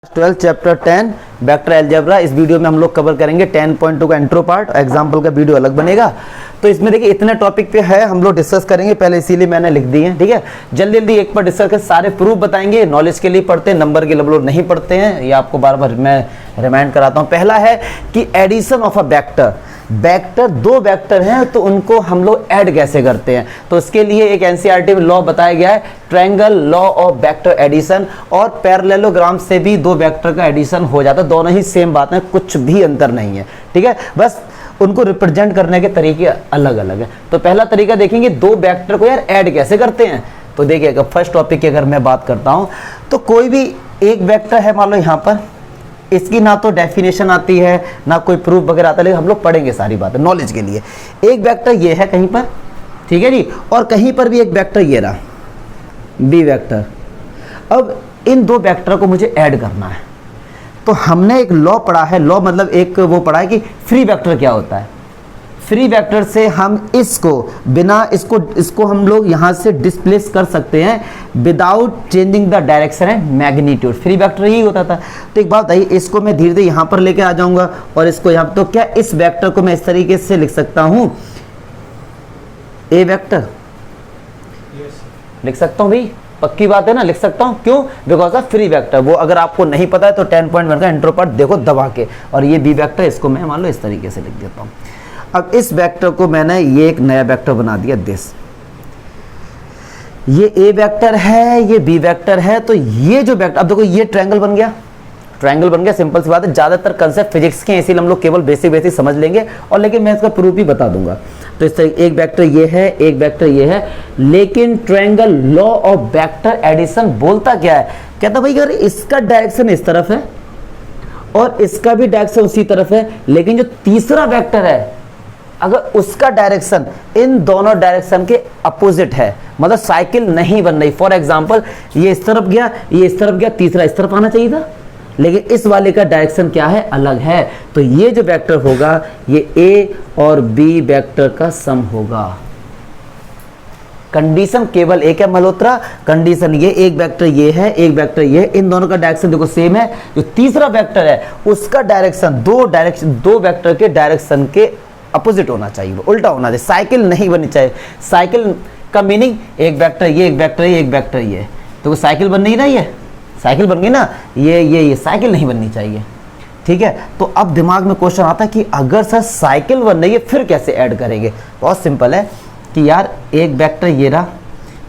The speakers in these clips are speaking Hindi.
12 चैप्टर 10 वेक्टर अलजेब्रा। इस वीडियो में हम लोग कवर करेंगे 10.2 का इंट्रो पार्ट। एग्जाम्पल का वीडियो अलग बनेगा। तो इसमें देखिए इतने टॉपिक पे है हम लोग डिस्कस करेंगे, पहले इसीलिए मैंने लिख दिए हैं। ठीक है, जल्दी जल्दी एक बार डिस्कस कर सारे प्रूफ बताएंगे। नॉलेज के लिए पढ़ते हैं, नंबर के लिए लोग नहीं पढ़ते हैं, ये आपको बार बार मैं रिमाइंड कराता हूँ। पहला है कि addition of a vector. Vector दो वेक्टर हैं तो उनको हम लोग ऐड कैसे करते हैं, तो इसके लिए एक एनसीईआरटी में लॉ बताया गया है, triangle law of vector addition. और पैरेललोग्राम से भी दो वेक्टर का एडिशन हो जाता है, दोनों ही सेम बात है, कुछ भी अंतर नहीं है। ठीक है, बस उनको रिप्रेजेंट करने के तरीके अलग अलग है। तो पहला तरीका देखेंगे, दो वेक्टर को यार ऐड कैसे करते हैं। तो देखिएगा फर्स्ट टॉपिक की अगर मैं बात करता हूं तो कोई भी एक वेक्टर है, मान लो यहां पर, इसकी ना तो डेफिनेशन आती है ना कोई प्रूफ वगैरह आता है, लेकिन हम लोग पढ़ेंगे सारी बातें नॉलेज के लिए। एक वेक्टर ये है कहीं पर, ठीक है जी, और कहीं पर भी एक वेक्टर ये रहा बी वेक्टर। अब इन दो वेक्टर को मुझे ऐड करना है, तो हमने एक लॉ पढ़ा है, लॉ मतलब एक वो पढ़ा है कि फ्री वेक्टर क्या होता है। फ्री वेक्टर से हम इसको बिना इसको हम लोग यहां से डिस्प्लेस कर सकते हैं without changing the direction and magnitude. Free vector यही होता था। तो एक बात बताइए, इसको मैं धीरे धीरे यहां पर लेके आ जाऊंगा और इसको यहां, तो क्या इस वेक्टर को मैं इस तरीके से लिख सकता हूं, ए वेक्टर लिख सकता हूं भाई, पक्की बात है ना, लिख सकता हूं। क्यों? Because of free vector. वो अगर आपको नहीं पता है तो 10.1 का इंट्रो पार्ट देखो दबा के। और ये बी वेक्टर, इसको मैं मान लो इस तरीके से लिख देता हूं। अब इस वेक्टर को मैंने ये एक नया वेक्टर बना दिया, दिस, ये ए वेक्टर है, ये बी वेक्टर है। तो ये जो वेक्टर, अब देखो ये ट्रायंगल बन गया, ट्रायंगल बन गया। सिंपल सी बात है, ज्यादातर कंसेप्ट फिजिक्स के, इसीलिए हम लोग केवल बेसिक समझ लेंगे, और लेकिन मैं इसका प्रूफ भी बता दूंगा। तो इस तरह एक वेक्टर ये है, एक वेक्टर ये है, लेकिन triangle law of vector addition बोलता क्या है, कहता भाई अगर इसका डायरेक्शन इस तरफ है और इसका भी डायरेक्शन उसी तरफ है, लेकिन जो तीसरा वेक्टर है अगर उसका डायरेक्शन इन दोनों डायरेक्शन के अपोजिट है, मतलब साइकिल नहीं बन रही। फॉर एग्जांपल ये इस तरफ गया, ये इस तरफ गया, तीसरा इस तरफ आना चाहिए था, लेकिन इस वाले का डायरेक्शन क्या है, अलग है। तो ये जो वेक्टर होगा ये ए और बी वेक्टर का सम होगा। कंडीशन केवल एक है मल्होत्रा, कंडीशन ये एक वेक्टर ये है, एक वेक्टर ये, इन दोनों का डायरेक्शन देखो सेम है। जो तीसरा वेक्टर है उसका डायरेक्शन दो वेक्टर के डायरेक्शन के अपोजिट होना चाहिए, वो उल्टा होना चाहिए, साइकिल नहीं बननी चाहिए। साइकिल का मीनिंग एक वेक्टर ये, एक वेक्टर ये, एक वेक्टर ये, तो वो साइकिल बन नहीं रही है, साइकिल बन गई ना, ये साइकिल नहीं बननी चाहिए। ठीक है, तो अब दिमाग में क्वेश्चन आता है कि अगर सर साइकिल बन रही है फिर कैसे ऐड करेंगे। बहुत सिंपल है कि यार एक वेक्टर ये रहा,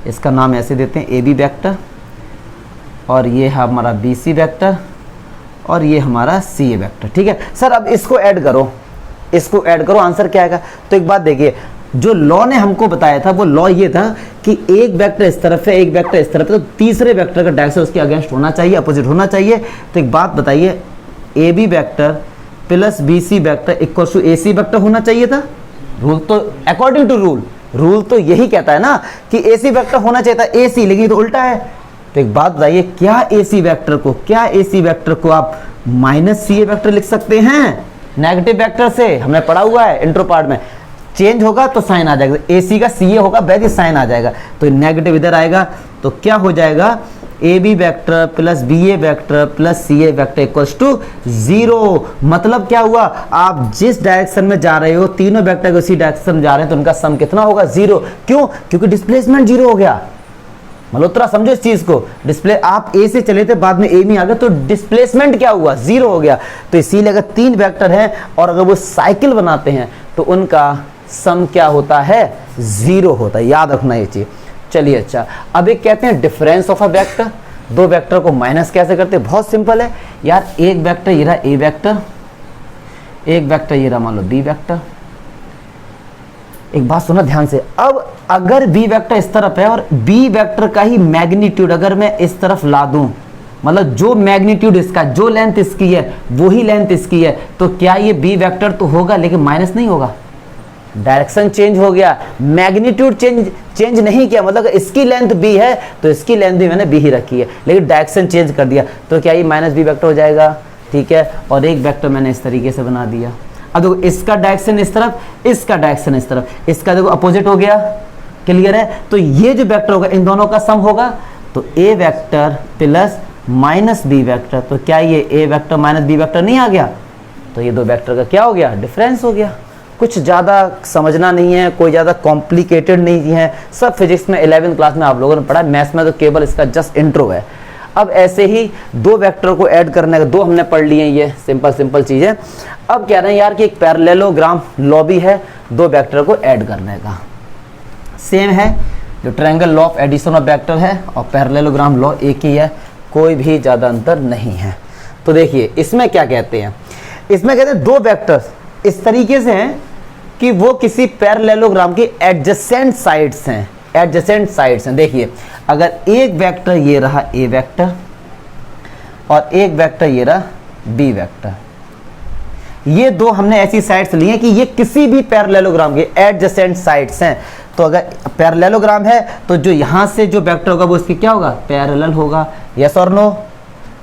इसका नाम ऐसे देते हैं ए बी वेक्टर, और ये है हमारा बी सी वेक्टर, और ये हमारा सी ए वेक्टर। ठीक है सर, अब इसको ऐड करो, इसको ऐड करो, आंसर क्या आएगा। तो एक बात देखिए, जो लॉ ने हमको बताया था वो लॉ ये था कि एक वेक्टर इस तरफ है, एक वेक्टर इस तरफ है, तो तीसरे वेक्टर का डायरेक्शन उसके अगेंस्ट होना चाहिए, अपोजिट होना चाहिए। तो एक बात बताइए, A B vector plus B C vector equal to A C vector होना चाहिए था। रूल तो अकॉर्डिंग टू रूल तो यही कहता है ना कि ए सी वेक्टर होना चाहिए था, ए सी, लेकिन तो उल्टा है। तो एक बात बताइए, क्या ए सी वेक्टर को आप माइनस सी ए वेक्टर लिख सकते हैं? नेगेटिव वेक्टर से हमने पढ़ा हुआ है इंट्रो पार्ट में, चेंज होगा तो साइन आ जाएगा, ए सी का सी ए होगा, वैसे साइन आ जाएगा, तो नेगेटिव इधर आएगा, तो क्या हो जाएगा, A B vector plus B A vector plus C A vector equals to 0। मतलब क्या हुआ, आप जिस डायरेक्शन में जा रहे हो तीनों वेक्टर उसी डायरेक्शन में जा रहे हैं, तो उनका सम कितना होगा, 0। क्यों? क्योंकि डिस्प्लेसमेंट 0 हो गया। मल्होत्रा समझो इस चीज को, डिस्प्ले आप ए से चले थे बाद में ए में आ गए, तो डिस्प्लेसमेंट क्या हुआ, 0 हो गया। तो इसीलिए अगर तीन वेक्टर हैं और अगर वो साइकिल बनाते हैं तो उनका सम क्या होता है, 0 होता है, याद रखना ये चीज। चलिए अच्छा, अब एक कहते हैं डिफरेंस ऑफ अ वेक्टर। दो वेक्टर को माइनस कैसे करते हैं, बहुत सिंपल है यार। एक वेक्टर ये रहा ए वेक्टर, एक वेक्टर ये रहा मान लो बी वेक्टर। एक बात सुना ध्यान से, अब अगर बी वेक्टर इस तरफ है और बी वेक्टर का ही मैग्नीट्यूड अगर मैं इस तरफ ला दूं, मतलब जो मैग्नीट्यूड इसका, जो लेंथ इसकी है वो ही लेंथ इसकी है, तो क्या ये बी वेक्टर तो होगा लेकिन माइनस नहीं होगा। डायरेक्शन चेंज हो गया, मैग्नीट्यूड चेंज नहीं किया, मतलब इसकी लेंथ बी है तो इसकी लेंथ भी मैंने बी ही रखी है, लेकिन डायरेक्शन चेंज कर दिया, तो क्या ये माइनस बी वेक्टर हो जाएगा। ठीक है, और एक वेक्टर मैंने इस तरीके से बना दिया। अब देखो इसका डायरेक्शन इस तरफ, इसका डायरेक्शन इस तरफ, इसका देखो अपोजिट हो गया, क्लियर है। तो ये जो वेक्टर होगा इन दोनों का सम होगा, तो A vector plus minus B vector, तो क्या ये A vector minus B vector नहीं आ गया? तो ये दो वेक्टर का क्या हो गया? डिफरेंस हो गया। कुछ ज़्यादा समझना नहीं है, कोई ज़्यादा कॉम्प्लिकेटेड नहीं है, सब फिजिक्स में 11वीं क्लास में आप लोगों ने पढ़ा, मैथ्स में तो केवल इसका जस्ट इंट्रो है। अब ऐसे ही दो वेक्टर को ऐड करने का, दो हमने पढ़ लिए, ये सिंपल चीज़ है। अब कह रहे हैं यार कि एक पैरेललोग्राम लॉ भी है दो वेक्टर को ऐड करने का। सेम है, जो triangle law of addition of vector है और पैरेललोग्राम लॉ एक ही है, कोई भी ज़्यादा अंतर नहीं है। तो देखिए इसमें क्या कहते हैं, इसमें कहते हैं दो वेक्टर्स इस तरीके से हैं कि वो किसी पैरेललोग्राम की एडजेसेंट साइड्स हैं, एडजेसेंट साइड्स हैं। देखिए अगर एक वेक्टर ये रहा ए वेक्टर और एक वेक्टर ये रहा बी वेक्टर, ये दो हमने ऐसी साइड्स ली हैं कि ये किसी भी पैरेललोग्राम के एडजेसेंट साइड्स हैं। तो अगर पैरेललोग्राम है तो जो यहां से जो वेक्टर होगा वो इसकी क्या होगा? पैरेलल होगा। यस और नो?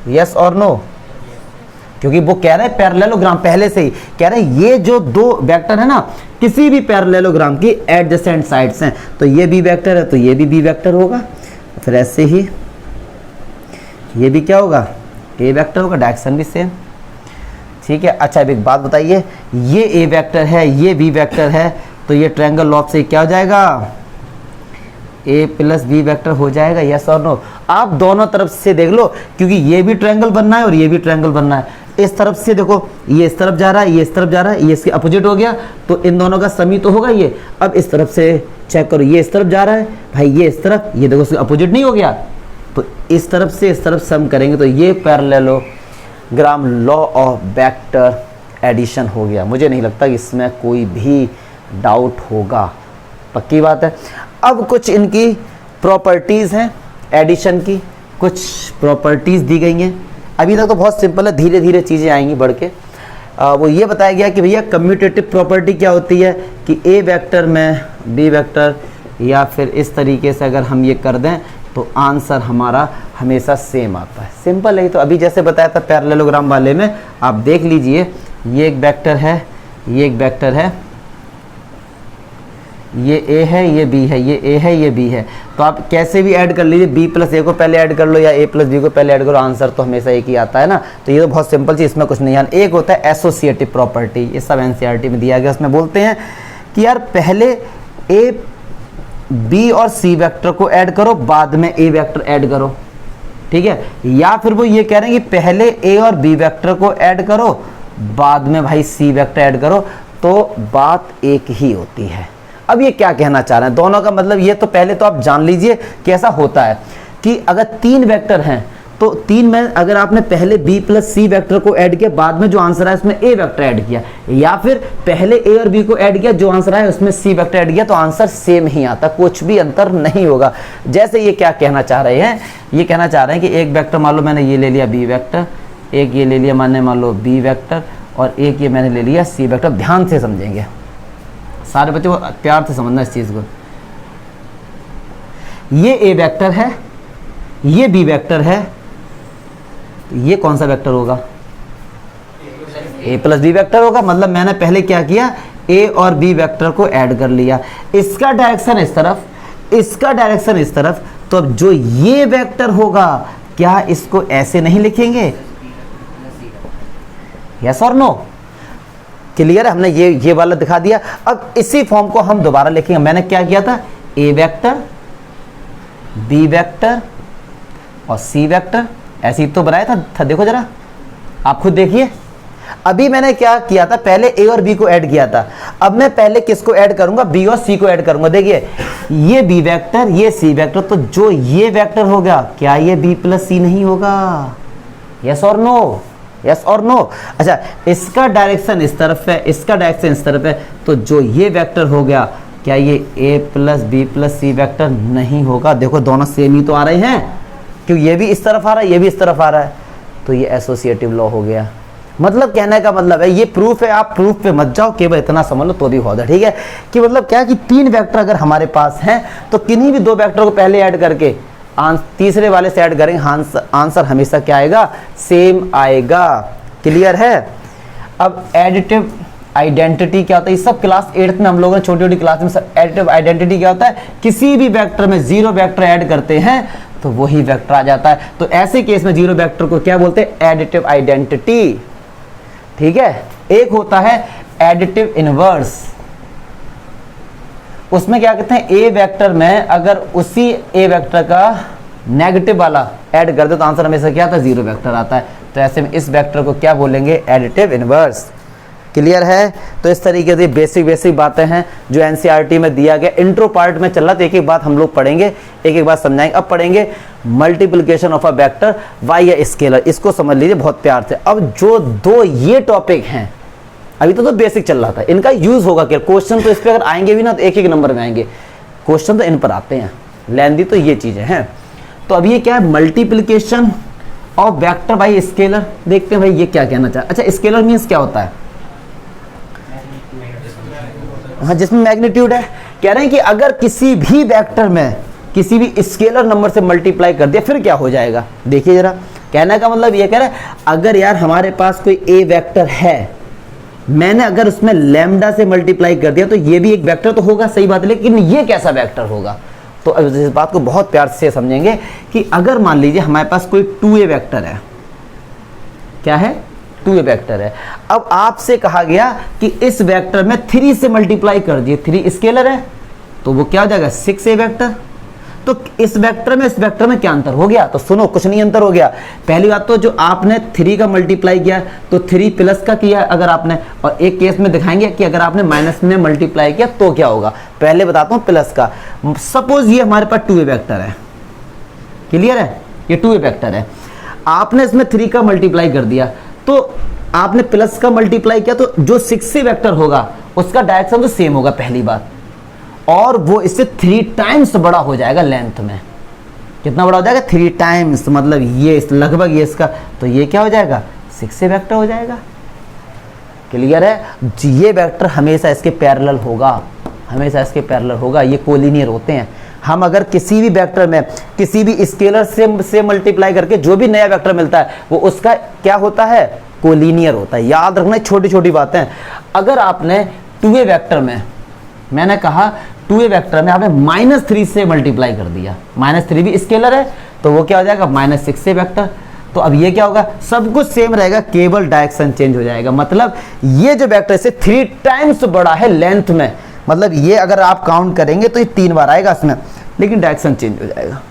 यस और नो? क्योंकि वो कह रहे हैं पैरेललोग्राम, पहले से ही कह रहे हैं ये जो दो वेक्टर है ना किसी भी पैरेललोग्राम की एडजेसेंट साइड्स हैं। तो ये बी वेक्टर है तो ये भी बी वेक्टर होगा, फिर ऐसे ही ये भी क्या होगा? ए वेक्टर होगा, डायरेक्शन भी सेम। ठीक है। अच्छा अब एक बात बताइए, ये ए वेक्टर है ये बी वेक्टर है, तो ये ट्रायंगल लॉ से क्या हो जाएगा? ए प्लस बी वेक्टर हो जाएगा। यस और नो? आप दोनों तरफ से देख लो, क्योंकि ये भी ट्रायंगल बनना है और ये भी ट्रायंगल बनना है। इस तरफ से देखो, ये इस तरफ जा रहा है, ये इस तरफ जा रहा है, ये इसके अपोजिट हो गया, तो इन दोनों का सम ही तो होगा ये। अब इस तरफ से चेक करो, ये इस तरफ जा रहा है भाई, ये इस तरफ, ये देखो इसके अपोजिट नहीं हो गया, तो इस तरफ से इस तरफ सम करेंगे तो ये parallelogram law of vector addition हो गया। मुझे नहीं लगता कि इसमें कोई भी डाउट होगा, पक्की बात है। अब कुछ इनकी प्रॉपर्टीज़ हैं एडिशन की, कुछ प्रॉपर्टीज़ दी गई हैं। अभी तक तो बहुत सिंपल है, धीरे धीरे चीज़ें आएंगी बढ़ के। वो ये बताया गया कि भैया कम्यूटेटिव प्रॉपर्टी क्या होती है कि ए वेक्टर में बी वेक्टर या फिर इस तरीके से अगर हम ये कर दें तो आंसर हमारा हमेशा सेम आता है। सिंपल है। तो अभी जैसे बताया था पैरेललोग्राम वाले में, आप देख लीजिए, ये एक वेक्टर है, ये एक वेक्टर है, ये ए है ये बी है, ये ए है ये बी है, तो आप कैसे भी ऐड कर लीजिए, बी प्लस ए को पहले ऐड कर लो या ए प्लस बी को पहले ऐड करो, आंसर तो हमेशा एक ही आता है ना। तो ये तो बहुत सिंपल चीज़, इसमें कुछ नहीं है। एक होता है एसोसिएटिव प्रॉपर्टी, ये सब एनसीईआरटी में दिया गया, उसमें बोलते हैं कि यार पहले ए बी और सी वेक्टर को ऐड करो, बाद में ए वेक्टर ऐड करो, ठीक है। या फिर वो ये कह रहे हैं कि पहले ए और बी वेक्टर को ऐड करो, बाद में भाई सी वेक्टर ऐड करो, तो बात एक ही होती है। अब ये क्या कहना चाह रहे हैं, दोनों का मतलब ये तो पहले तो आप जान लीजिए कैसा होता है कि अगर तीन वेक्टर हैं तो तीन में अगर आपने पहले बी प्लस सी वेक्टर को ऐड किया, बाद में जो आंसर आया उसमें ए वेक्टर ऐड किया, या फिर पहले ए और बी को ऐड किया, जो आंसर आया उसमें सी वेक्टर ऐड किया, तो आंसर सेम ही आता, कुछ भी अंतर नहीं होगा। जैसे ये क्या कहना चाह रहे हैं, ये कहना चाह रहे हैं कि एक वेक्टर मान लो मैंने ये ले लिया बी वेक्टर, एक ये ले लिया मैंने मान लो बी वेक्टर, और एक ये मैंने ले लिया सी वेक्टर। ध्यान से समझेंगे सारे बच्चों को, प्यार से समझना इस चीज को। ये ए वेक्टर है, ये बी वेक्टर है, तो ये कौन सा वेक्टर होगा? ए प्लस बी वेक्टर होगा। मतलब मैंने पहले क्या किया, ए और बी वेक्टर को ऐड कर लिया, इसका डायरेक्शन इस तरफ, इसका डायरेक्शन इस तरफ, तो अब जो ये वेक्टर होगा क्या इसको ऐसे नहीं लिखेंगे? यस और नो? क्लियर है? हमने ये वाला दिखा दिया। अब इसी फॉर्म को हम दोबारा लिखेंगे। मैंने क्या किया था, ए वेक्टर बी वेक्टर और सी वेक्टर, ऐसे ही तो बनाया था। देखो जरा, आप खुद देखिए। अभी मैंने क्या किया था, पहले ए और बी को ऐड किया था, अब मैं पहले किसको ऐड करूंगा, बी और सी को ऐड करूंगा। देखिए ये बी वेक्टर ये सी वेक्टर, तो जो ये वेक्टर होगा क्या ये बी प्लस सी नहीं होगा? यस और नो? यस और नो? अच्छा, इसका डायरेक्शन इस तरफ है, इसका डायरेक्शन इस तरफ है, तो जो ये वेक्टर हो गया क्या ये ए plus B plus C vector नहीं होगा? देखो दोनों सेम ही तो आ रहे हैं, क्योंकि ये भी इस तरफ आ रहा है, ये भी इस तरफ आ रहा है, तो ये एसोसिएटिव लॉ हो गया। मतलब कहने का मतलब है, ये प्रूफ है, आप प्रूफ पे मत जाओ, केवल इतना समझ लो तो भी बहुत है, ठीक है। कि मतलब क्या कि तीन वेक्टर अगर हमारे पास हैं तो किन्हीं भी दो वेक्टर को पहले ऐड करके तीसरे वाले से ऐड करेंगे, आंसर हमेशा क्या आएगा? सेम आएगा। क्लियर है? अब एडिटिव आइडेंटिटी क्या होता है, ये सब क्लास 8th में हम लोगों ने छोटी छोटी क्लास में सब एडिटिव आइडेंटिटी क्या होता है, किसी भी वेक्टर में जीरो वेक्टर ऐड करते हैं तो वही वेक्टर आ जाता है। तो ऐसे केस में जीरो वेक्टर को क्या बोलते हैं? Additive identity. ठीक है, एक होता है एडिटिव इनवर्स, उसमें क्या कहते हैं, ए वेक्टर में अगर उसी ए वेक्टर का नेगेटिव वाला ऐड कर दे तो आंसर हमेशा क्या आता है? जीरो वेक्टर आता है। तो ऐसे में इस वेक्टर को क्या बोलेंगे? Additive inverse. क्लियर है? तो इस तरीके से बेसिक बातें हैं जो एनसीईआरटी में दिया गया। इंट्रो पार्ट में चल रहा था, एक एक बात हम लोग पढ़ेंगे, एक एक बात समझाएंगे। अब पढ़ेंगे multiplication of a vector by या स्केलर, इसको समझ लीजिए बहुत प्यार से। अब जो दो ये टॉपिक हैं, अभी तो बेसिक चल रहा था, इनका यूज होगा क्या? क्वेश्चन तो इस पर अगर आएंगे भी ना तो एक एक नंबर में आएंगे, क्वेश्चन तो इन पर आते हैं, लेंदी तो ये चीजें हैं। तो अब ये क्या है? Multiplication of vector by scalar. देखते हैं भाई ये क्या कहना चाह। अच्छा, स्केलर मीन्स क्या होता है? हाँ, जिसमें मैग्नीट्यूड है। कह रहे हैं कि अगर किसी भी वेक्टर में किसी भी स्केलर नंबर से मल्टीप्लाई कर दिया फिर क्या हो जाएगा? देखिए जरा, कहने का मतलब ये कह रहा है अगर यार हमारे पास कोई ए वेक्टर है, मैंने अगर उसमें लैम्डा से मल्टीप्लाई कर दिया तो ये भी एक वेक्टर तो होगा, सही बात है, लेकिन ये कैसा वेक्टर होगा? तो अब इस बात को बहुत प्यार से समझेंगे कि अगर मान लीजिए हमारे पास कोई 2a वेक्टर है, क्या है? 2a वेक्टर है। अब आपसे कहा गया कि इस वेक्टर में 3 से मल्टीप्लाई कर दिए, 3 स्केलर है तो वो क्या हो जाएगा? 6a vector. तो इस वेक्टर में इस वेक्टर में क्या अंतर हो गया? तो सुनो, कुछ नहीं अंतर हो गया। पहली बात तो जो आपने 3 का मल्टीप्लाई किया तो 3 प्लस का किया अगर आपने, और एक केस में दिखाएंगे कि अगर आपने माइनस में मल्टीप्लाई किया तो क्या होगा। पहले बताता हूं प्लस का। सपोज ये हमारे पास 2a वेक्टर है, क्लियर है? ये 2a वेक्टर है, आपने इसमें 3 का मल्टीप्लाई कर दिया तो आपने प्लस का मल्टीप्लाई किया तो जो 6a वेक्टर होगा उसका डायरेक्शन तो सेम होगा पहली बात, और वो इससे 3 टाइम्स बड़ा हो जाएगा लेंथ में। कितना बड़ा हो जाएगा? 3 टाइम्स, मतलब ये लगभग ये इसका, तो ये क्या हो जाएगा? 6a वेक्टर हो जाएगा। क्लियर है? ये वेक्टर हमेशा इसके पैरेलल होगा, हमेशा इसके पैरेलल होगा, ये कोलिनियर होते हैं। हम अगर किसी भी वेक्टर में किसी भी स्केलर से मल्टीप्लाई करके जो भी नया वेक्टर मिलता है वो उसका क्या होता है? कोलिनियर होता है। याद रखना, छोटी छोटी बातें। अगर आपने 2a वेक्टर में, मैंने कहा 2a वेक्टर में आपने -3 से मल्टीप्लाई कर दिया, -3 भी स्केलर है तो वो क्या हो जाएगा? -6a vector. तो अब ये क्या होगा? सब कुछ सेम रहेगा, केवल डायरेक्शन चेंज हो जाएगा। मतलब ये जो वेक्टर से 3 टाइम्स बड़ा है लेंथ में, मतलब ये अगर आप काउंट करेंगे तो ये 3 बार आएगा इसमें, लेकिन डायरेक्शन चेंज हो जाएगा।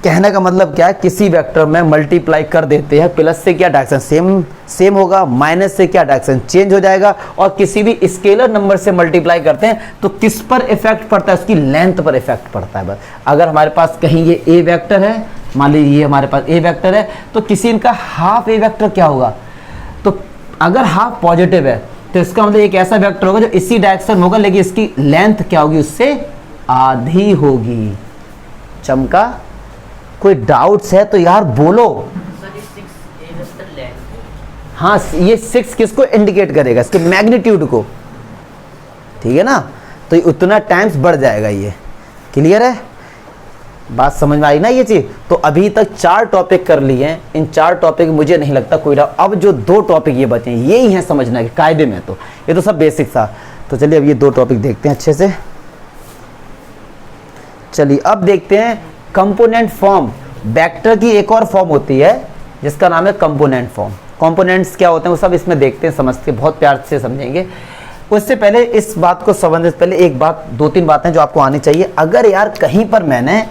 कहने का मतलब क्या है? किसी वेक्टर में मल्टीप्लाई कर देते हैं, प्लस से क्या डायरेक्शन सेम होगा, माइनस से क्या डायरेक्शन चेंज हो जाएगा, और किसी भी स्केलर नंबर से मल्टीप्लाई करते हैं तो किस पर इफेक्ट पड़ता है? उसकी लेंथ पर इफेक्ट पड़ता है बस। अगर हमारे पास कहीं ये ए वेक्टर है, मान लीजिए ये हमारे पास ए वेक्टर है, तो किसी इनका हाफ ए वेक्टर क्या होगा? तो अगर हाफ पॉजिटिव है तो इसका मतलब एक ऐसा वेक्टर होगा जो इसी डायरेक्शन होगा, लेकिन इसकी लेंथ क्या होगी? उससे आधी होगी। चमका? कोई डाउट्स है तो यार बोलो। हाँ, ये 6 किसको इंडिकेट करेगा? इसके मैग्नीट्यूड को, ठीक है ना? तो ये उतना टाइम्स बढ़ जाएगा ये। क्लियर है? बात समझ में आई ना ये चीज? तो अभी तक 4 टॉपिक कर लिए हैं, इन 4 टॉपिक मुझे नहीं लगता कोई डाउट। अब जो 2 टॉपिक ये बचे हैं यही है समझना कि कायदे में, तो ये तो सब बेसिक था। तो चलिए अब ये 2 टॉपिक देखते हैं अच्छे से। चलिए अब देखते हैं कंपोनेंट फॉर्म। वेक्टर की एक और फॉर्म होती है जिसका नाम है कंपोनेंट फॉर्म। कंपोनेंट्स क्या होते हैं वो सब इसमें देखते हैं, समझते हैं, बहुत प्यार से समझेंगे। उससे पहले इस बात को समझने से पहले एक बात, 2-3 बातें जो आपको आनी चाहिए। अगर यार कहीं पर मैंने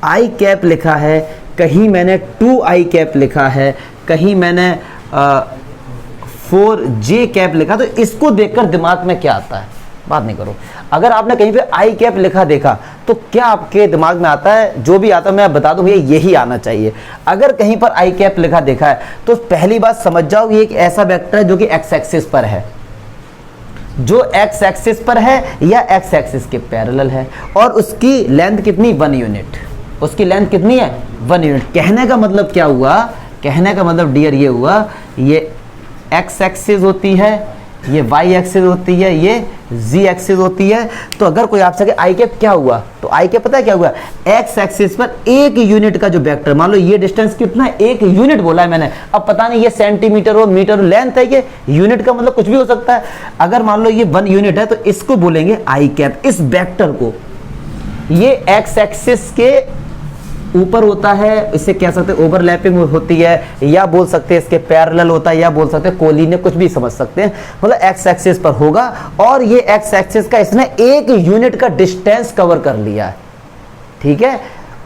आई कैप लिखा है, कहीं मैंने 2i कैप लिखा है, कहीं मैंने 4j कैप लिखा, तो इसको देखकर दिमाग में क्या आता है? बात नहीं करो। अगर आपने कहीं पे आई कैप लिखा देखा तो क्या आपके दिमाग में आता है? जो भी आता है मैं बता दूं भैया यही आना चाहिए। अगर कहीं पर आई कैप लिखा देखा है तो पहली बात समझ जाओ ये एक ऐसा वेक्टर है जो कि एक्स एक्सिस पर है, जो एक्स एक्सिस पर है या एक्स एक्सिस के पैरेलल है, और उसकी लेंथ कितनी? 1 यूनिट। उसकी लेंथ कितनी है? 1 यूनिट। कहने का मतलब क्या हुआ? कहने का मतलब डियर ये हुआ, ये एक्स एक्सिस होती है, ये वाई एक्सिस होती है, ये जी एक्सिस होती है। तो अगर कोई आपसे कहे आई कैप क्या हुआ, तो आई कैप पता है क्या हुआ? एक्स एक्सिस पर 1 यूनिट का जो वेक्टर, मान लो ये डिस्टेंस कितना है? 1 यूनिट बोला है मैंने। अब पता नहीं ये सेंटीमीटर हो, मीटर हो, लेंथ है, ये यूनिट का मतलब कुछ भी हो सकता है। अगर मान लो ये 1 यूनिट है तो इसको बोलेंगे आई कैप। इस वेक्टर को, ये एक्स एक्सिस के ऊपर होता है, इसे कह सकते हैं ओवरलैपिंग होती है, या बोल सकते हैं इसके पैरेलल होता है, या बोल सकते हैं कोलिनियर, कुछ भी समझ सकते हैं। मतलब एक्स एक्सिस पर होगा और ये एक्स एक्सिस का इसने 1 यूनिट का डिस्टेंस कवर कर लिया है, ठीक है।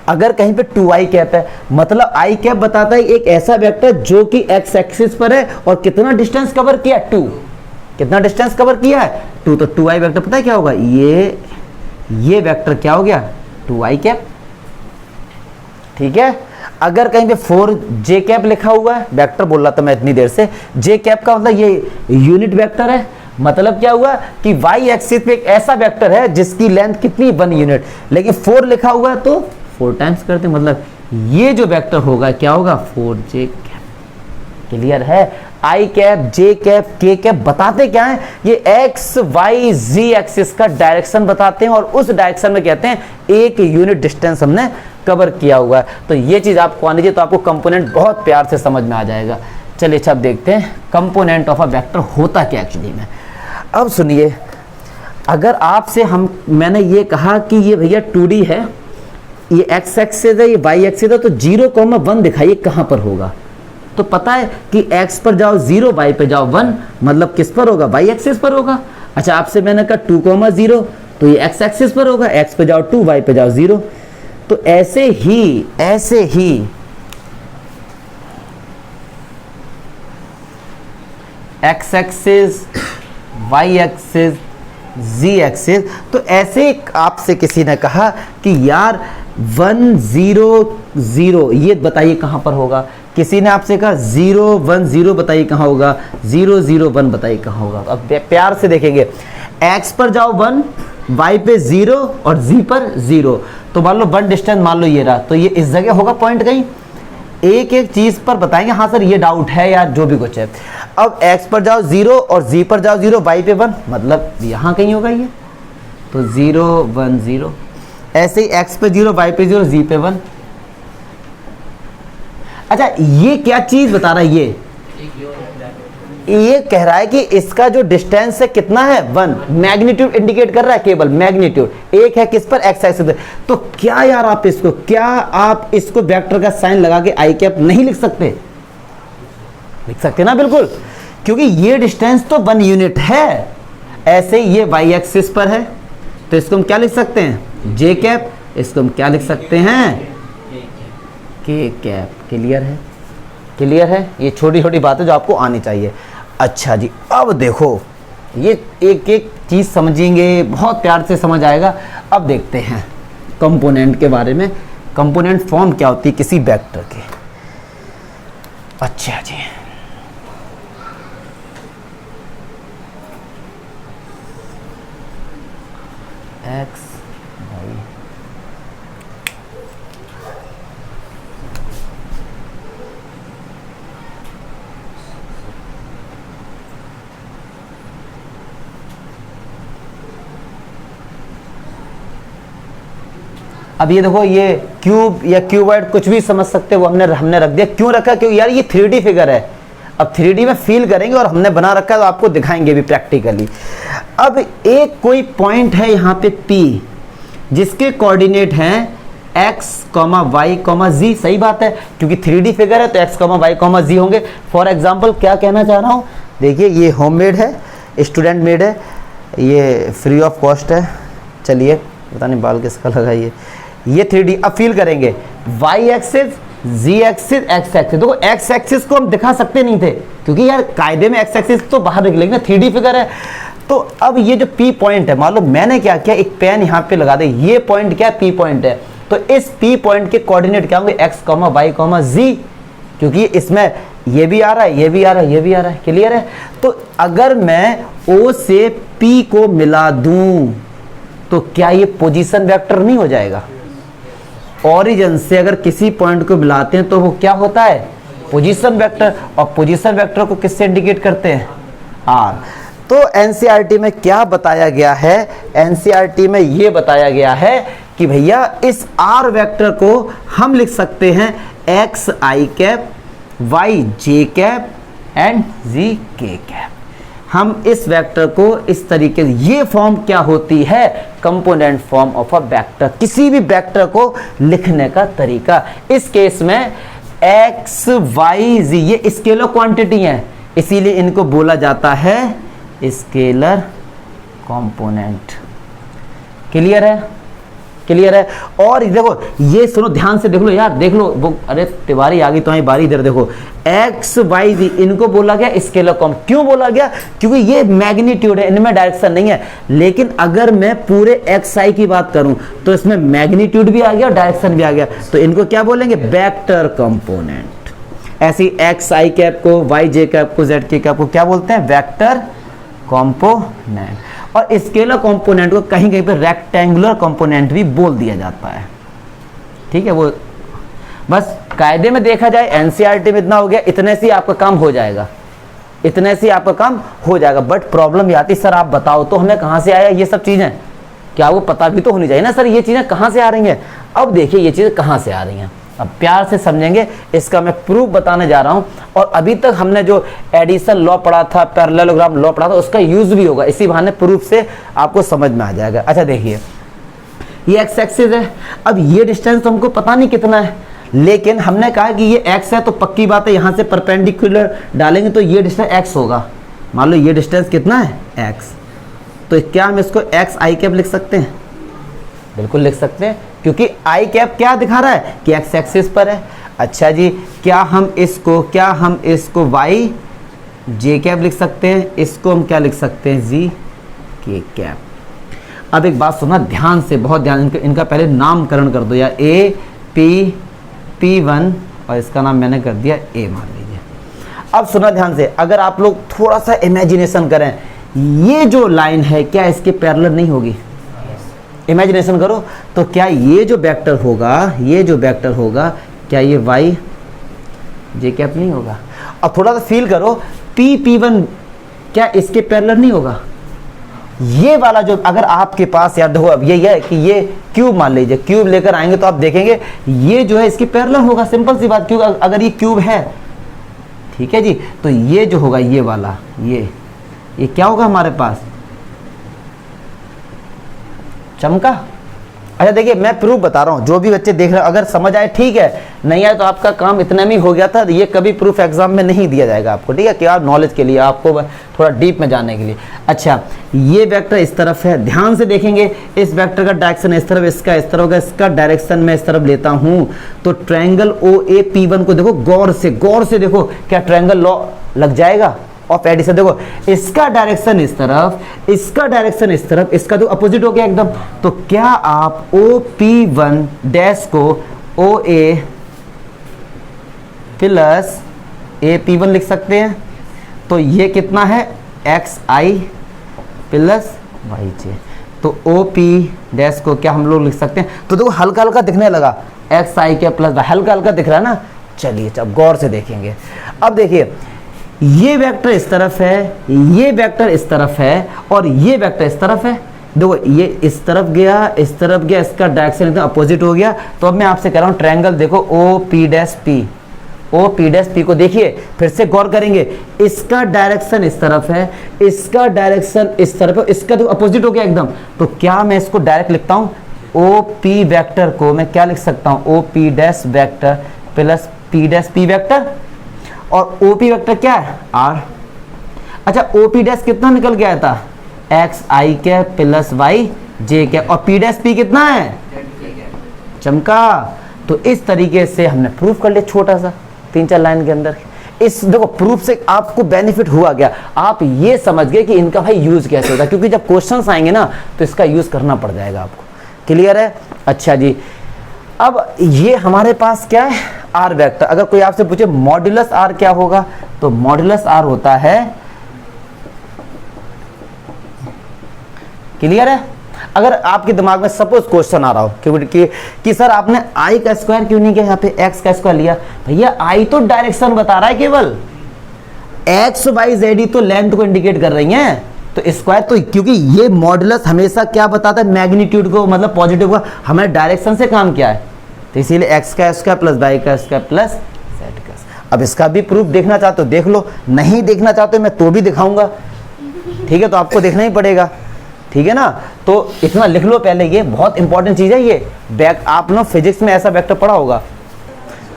अगर कहीं पे 2i कैप है, मतलब i कैप बताता है एक ऐसा वेक्टर जो कि एक्स एक्सिस पर है और कितना डिस्टेंस कवर किया, 2। कितना डिस्टेंस कवर किया है, 2। तो 2i वेक्टर पता है क्या होगा, ये वेक्टर क्या हो गया, 2i कैप, ठीक है। अगर कहीं पे 4j कैप लिखा हुआ है, वेक्टर बोल रहा था मैं इतनी देर से, j कैप का मतलब ये यूनिट वेक्टर है। मतलब क्या हुआ कि y एक्सिस पे एक ऐसा वेक्टर है जिसकी लेंथ कितनी, 1 यूनिट, लेकिन 4 लिखा हुआ है तो 4 टाइम्स करते, मतलब ये जो वेक्टर होगा क्या होगा, 4j कैप। क्लियर है। i cap, j cap, k cap बताते क्या है, ये x y z एक्सिस का डायरेक्शन बताते हैं और उस डायरेक्शन में कहते हैं 1 यूनिट डिस्टेंस हमने कवर किया हुआ है। तो ये चीज आपको आनी चाहिए, तो आपको कंपोनेंट बहुत प्यार से समझ में आ जाएगा। चलिए अच्छा अब देखते हैं कंपोनेंट ऑफ अ वेक्टर होता क्या एक्चुअली में। अब सुनिए, अगर आपसे मैंने ये कहा कि ये भैया 2D है, ये x एक्सिस है, ये y एक्सिस है, तो 0,1 दिखाइए कहां पर होगा। तो पता है कि x पर जाओ 0, y पे जाओ 1, मतलब किस पर होगा, y एक्सिस पर होगा। अच्छा आपसे मैंने कहा 2,0, तो ये x एक्सिस पर होगा, x पे जाओ 2, y पे जाओ 0। तो ऐसे ही x axis, y axis, z axis, तो ऐसे आपसे किसी ने कहा कि यार 1 0 0 ये बताइए कहां पर होगा। किसी ने आपसे कहा 0 1 0 बताइए कहां होगा, 0 0 1 बताइए कहां होगा। अब प्यार से देखेंगे, x पर जाओ 1, y पे 0 और z पर 0, तो मान लो 1 डिस्टेंस मान लो ये रहा, तो ये इस जगह होगा पॉइंट कहीं। एक एक चीज पर बताएंगे, हाँ सर ये डाउट है यार, जो भी कुछ है। अब x पर जाओ 0 और z पर जाओ 0, y पे 1, मतलब यहां कहीं होगा ये, तो 0 1 0। ऐसे ही x पे 0, y पे 0, z पे 1। अच्छा ये क्या चीज बता रहा है, ये कह रहा है कि इसका जो डिस्टेंस है कितना है, 1। मैग्नीट्यूड इंडिकेट कर रहा है, केवल मैग्नीट्यूड एक है किस पर, एक्स एक्सिस पे। तो क्या यार आप इसको वेक्टर का साइन लगा के आई कैप नहीं लिख सकते, लिख सकते ना, बिल्कुल, क्योंकि ये डिस्टेंस तो 1 यूनिट है। ऐसे ये वाई एक्सिस पर है, तो इसको हम क्या लिख सकते हैं, जे कैप। इसको हम क्या लिख सकते हैं, के कैप। क्लियर है, क्लियर है। ये छोटी छोटी बातें जो आपको आनी चाहिए। अच्छा जी, अब देखो ये एक एक चीज़ समझेंगे, बहुत प्यार से समझ आएगा। अब देखते हैं कंपोनेंट के बारे में, कंपोनेंट फॉर्म क्या होती है किसी वेक्टर के। अच्छा जी, एक्स वाई, अब ये देखो, ये क्यूब या क्यूबॉइड कुछ भी समझ सकते हो, वो हमने रख दिया। क्यों रखा, क्योंकि यार ये 3D फिगर है। अब 3D में फील करेंगे और हमने बना रखा है, तो आपको दिखाएंगे भी प्रैक्टिकली। अब एक कोई पॉइंट है यहाँ पे P, जिसके कोऑर्डिनेट हैं x, y, z। सही बात है, क्योंकि 3D फिगर है तो x, y, z होंगे। फॉर एग्जाम्पल क्या कहना चाह रहा हूँ, देखिए ये होममेड है, स्टूडेंट मेड है, ये फ्री ऑफ कॉस्ट है। चलिए, पता नहीं बाल किसका लगा ये 3D। अब फील करेंगे y axis, z axis, x axis. देखो x एक्सिस को हम दिखा सकते नहीं थे, क्योंकि यार कायदे में x एक्सिस तो बाहर निकलेगी ना, 3D फिगर है। तो अब ये जो P पॉइंट है, मान लो मैंने क्या किया, एक पेन यहाँ पे लगा दे, ये पॉइंट क्या है, P पॉइंट है। तो इस P पॉइंट के कोऑर्डिनेट क्या होंगे, x, y, z, क्योंकि इसमें ये भी आ रहा है, ये भी आ रहा है, ये भी आ रहा है। क्लियर है। तो अगर मैं O से P को मिला दूं तो क्या ये पोजीशन वेक्टर नहीं हो जाएगा। ओरिजिन से अगर किसी पॉइंट को मिलाते हैं तो वो क्या होता है, पोजीशन वेक्टर। और पोजीशन वेक्टर को किससे इंडिकेट करते हैं, आर। तो एनसीईआरटी में क्या बताया गया है, एनसीईआरटी में ये बताया गया है कि भैया इस आर वेक्टर को हम लिख सकते हैं X I cap, Y J cap and Z K cap. हम इस वेक्टर को इस तरीके से, ये फॉर्म क्या होती है, component form of a vector, किसी भी वेक्टर को लिखने का तरीका। इस केस में x y z ये स्केलर क्वांटिटी है, इसीलिए इनको बोला जाता है स्केलर कंपोनेंट। क्लियर है, क्लियर है। और देखो ये सुनो ध्यान से देख लो यार, देख लो वो, अरे तिवारी आ गई तुम्हारी बारी, इधर देखो एक्स वाई जी इनको बोला गया स्केलर कॉम। क्यों बोला गया, क्योंकि ये मैग्नीट्यूड है, इनमें डायरेक्शन नहीं है। लेकिन अगर मैं पूरे एक्स आई की बात करूं तो इसमें मैग्नीट्यूड भी आ गया और डायरेक्शन भी आ गया, तो इनको क्या बोलेंगे, वेक्टर कंपोनेंट। ऐसी एक्स आई कैप को, वाई जे कैप को, जेड के कैप को क्या बोलते हैं, वेक्टर कंपोनेंट। और स्केलर कंपोनेंट को कहीं कहीं पे रेक्टेंगुलर कंपोनेंट भी बोल दिया जाता है। ठीक है, वो बस कायदे में देखा जाए एनसीईआरटी में इतना हो गया, इतने से आपका काम हो जाएगा, इतने से आपका काम हो जाएगा। बट प्रॉब्लम ये आती, सर आप बताओ तो हमें कहाँ से आया ये सब चीजें, क्या वो पता भी तो होनी चाहिए ना सर, ये चीजें कहाँ से आ रही हैं। अब देखिए ये चीजें कहाँ से आ रही हैं, अब प्यार से समझेंगे, इसका मैं प्रूफ बताने जा रहा हूं। और अभी तक हमने जो एडिशन लॉ पढ़ा था, पैरेललोग्राम लॉ पढ़ा था, उसका यूज भी होगा, इसी बहाने प्रूफ से आपको समझ में आ जाएगा। अच्छा देखिए ये एक्स एक्सिस है, अब ये डिस्टेंस तो हमको पता नहीं कितना है, लेकिन हमने कहा कि ये एक्स है तो पक्की बात है यहां से परपेंडिकुलर डालेंगे तो ये डिस्टेंस एक्स होगा। मान लो ये डिस्टेंस कितना है, एक्स, तो क्या हम इसको एक्स आई कैप लिख सकते हैं, बिल्कुल लिख सकते हैं, क्योंकि आई कैप क्या दिखा रहा है कि एक्स एक्सिस पर है। अच्छा जी, क्या हम इसको वाई जे कैप लिख सकते हैं, इसको हम क्या लिख सकते हैं, जी के कैप। अब एक बात सुनना ध्यान से, बहुत ध्यान, इनका पहले नामकरण कर दो, या ए पी P1 और इसका नाम मैंने कर दिया ए मान लीजिए। अब सुना ध्यान से, अगर आप लोग थोड़ा सा इमेजिनेशन करें, ये जो लाइन है क्या इसके पैरेलल नहीं होगी, इमेजिनेशन करो, तो क्या ये जो वेक्टर होगा, क्या ये वाई जे कैप नहीं होगा। अब थोड़ा सा फील करो, P1 क्या इसके पैरेलल नहीं होगा, ये वाला जो, अगर आपके पास यार देखो अब ये है कि ये क्यूब मान लीजिए, क्यूब लेकर आएंगे तो आप देखेंगे ये जो है इसकी पैरेलल होगा, सिंपल सी बात, क्योंकि अगर ये क्यूब है, ठीक है जी, तो ये जो होगा ये वाला, ये क्या होगा हमारे पास, चमका। अच्छा देखिए मैं प्रूफ बता रहा हूँ, जो भी बच्चे देख रहे हैं अगर समझ आए ठीक है, नहीं आए तो आपका काम इतना में हो गया था। ये कभी प्रूफ एग्जाम में नहीं दिया जाएगा आपको, ठीक है, क्या नॉलेज के लिए, आपको थोड़ा डीप में जाने के लिए। अच्छा ये वेक्टर इस तरफ है, ध्यान से देखेंगे, इस वेक्टर का डायरेक्शन इस तरफ, इसका इस तरफ होगा, इसका डायरेक्शन मैं इस तरफ लेता हूँ, तो ट्रायंगल OAP1 को देखो गौर से देखो, क्या ट्रायंगल लॉ लग जाएगा ऑफ एडिशन। देखो इसका डायरेक्शन इस तरफ, इसका डायरेक्शन इस तरफ, इसका तो अपोजिट हो गया एकदम, तो क्या आप OP1 डैश को OA प्लस AP1 लिख सकते हैं, तो ये कितना है XI प्लस YJ, तो OP डैश को क्या हम लोग लिख सकते हैं, तो देखो हल्का हल्का दिखने लगा, XI के प्लस हल्का हल्का दिख रहा है ना। चलिए अब गौर से देखेंगे, अब देखिए ये वेक्टर इस तरफ है, ये वेक्टर इस तरफ है, और ये वेक्टर इस तरफ है। देखो ये इस तरफ गया, इस तरफ गया, इसका डायरेक्शन एकदम अपोजिट हो गया। तो अब मैं आपसे कह रहा हूँ ट्रायंगल देखो OP' को देखिए, फिर से गौर करेंगे, इसका डायरेक्शन इस तरफ है, इसका डायरेक्शन इस तरफ है, इसका तो अपोजिट हो गया एकदम। तो क्या मैं इसको डायरेक्ट लिखता हूँ, OP वेक्टर को मैं क्या लिख सकता हूँ, OP' vector plus P' vector, और OP वेक्टर क्या है R। अच्छा OP' कितना निकल गया था, XI के प्लस YJ के, और P' कितना है, चमका। तो इस तरीके से हमने प्रूफ कर लिया, छोटा सा 3-4 लाइन के अंदर। इस देखो प्रूफ से आपको बेनिफिट हुआ गया, आप ये समझ गए कि इनका भाई यूज कैसे होता है, क्योंकि जब क्वेश्चंस आएंगे ना तो इसका यूज करना पड़ जाएगा आपको। क्लियर है। अच्छा जी, अब ये हमारे पास क्या है, आर वेक्टर। अगर कोई आपसे पूछे मॉड्यूलस आर क्या होगा, तो मॉड्यूलस आर होता है, क्लियर है। अगर आपके दिमाग में सपोज क्वेश्चन आ रहा हो कि सर आपने आई का स्क्वायर क्यों नहीं किया, यहाँ पे एक्स का स्क्वायर लिया, भैया आई तो डायरेक्शन बता रहा है, केवल एक्स वाई जेड तो लेंथ को इंडिकेट कर रही हैं, तो स्क्वायर तो, क्योंकि ये मॉड्यूलस हमेशा क्या बताता है, मैग्नीट्यूड को, मतलब पॉजिटिव को, हमें डायरेक्शन से काम किया है, तो इसीलिए एक्स का स्क्वायर प्लस वाई का स्क्वायर प्लस जेड का। अब इसका भी प्रूफ देखना चाहते हो देख लो, नहीं देखना चाहते मैं तो भी दिखाऊंगा, ठीक है, तो आपको देखना ही पड़ेगा, ठीक है ना। तो इतना लिख लो पहले, ये बहुत इंपॉर्टेंट चीज है ये। आप लोग फिजिक्स में ऐसा वेक्टर पढ़ा होगा।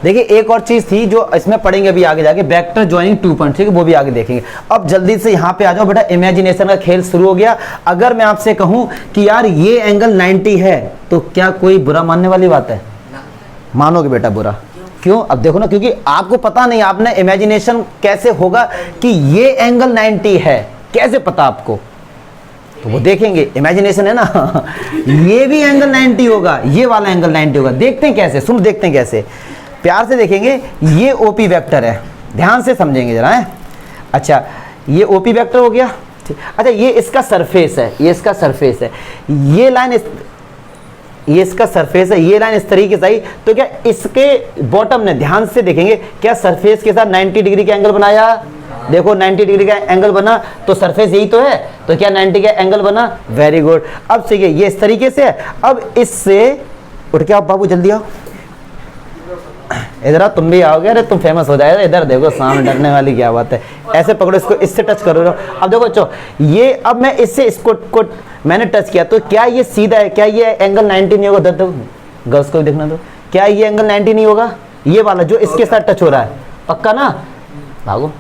देखिए एक और चीज थी जो इसमें पढ़ेंगे अभी आगे जाके, वेक्टर ज्वाइनिंग 2 पॉइंट, ठीक है, वो भी आगे देखेंगे। अब जल्दी से यहाँ पे आ जाओ बेटा, इमेजिनेशन का खेल शुरू हो गया। अगर मैं आपसे कहूं कि यार ये एंगल 90 है, तो क्या कोई बुरा मानने वाली बात है? मानोगे बेटा बुरा? क्यों? अब देखो ना, क्योंकि आपको पता नहीं, आपने इमेजिनेशन कैसे होगा कि ये एंगल 90 है, कैसे पता आपको? तो वो देखेंगे, इमेजिनेशन है ना। ये भी एंगल 90 होगा, ये वाला एंगल 90 होगा। देखते हैं कैसे, सुन देखते हैं कैसे, प्यार से देखेंगे। ये ओपी वेक्टर है, ध्यान से समझेंगे जरा है। अच्छा ये ओपी वेक्टर हो गया, ठीक। अच्छा ये इसका सरफेस है, ये इसका सरफेस है, ये लाइन ये इसका सरफेस है, ये लाइन इस तरीके से आई, तो क्या इसके बॉटम ने, ध्यान से देखेंगे, क्या सरफेस के साथ 90 डिग्री का एंगल बनाया? देखो 90 डिग्री का एंगल बना, तो सरफेस यही तो है, तो क्या 90 का एंगल बना? Very good. अब देखिए ये इस तरीके से है, अब इससे उठ के आओ बाबू, जल्दी आओ इधर आओ, तुम भी आओगे, अरे तुम फेमस हो जाएगा। इधर देखो सामने, डरने वाली क्या बात है, ऐसे पकड़ो इसको, इससे टच करो। अब देखो बच्चों, ये अब मैं इससे इसको मैंने टच किया, तो क्या ये सीधा है? क्या ये एंगल 90 नहीं होगा? दो गर्ल्स को भी देखना दो, क्या ये एंगल 90 नहीं होगा? ये वाला जो इसके साथ टच हो रहा है, पक्का ना? भागो।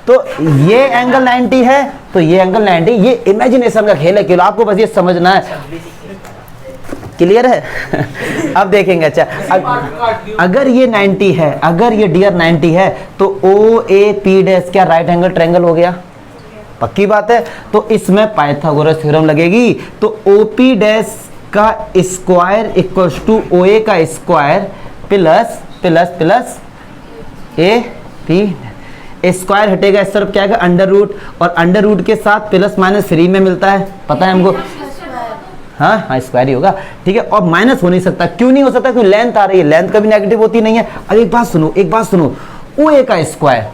तो ये एंगल 90 है, तो ये एंगल 90, ये इमेजिनेशन का खेल है, केवल आपको बस ये समझना है। क्लियर है? अब देखेंगे। अच्छा अगर ये 90 है, अगर ये डियर 90 है, तो ओ ए पी डैश क्या राइट एंगल ट्रायंगल हो गया? पक्की बात है। तो इसमें पाइथागोरस थ्योरम लगेगी, तो ओ पी डैश का स्क्वायर इक्वल्स टू ओ ए का square plus plus plus A P, square हटेगा इस तरफ, क्या है अंडर रूट, और अंडर रूट के साथ प्लस माइनस फ्री में मिलता है, पता है हमको। हाँ हाँ स्क्वायर ही होगा, ठीक है। और माइनस हो नहीं सकता, क्यों नहीं हो सकता? क्योंकि लेंथ आ रही है, लेंथ कभी नेगेटिव होती नहीं है। अब एक बात सुनो, एक बात सुनो, ओ ए का स्क्वायर,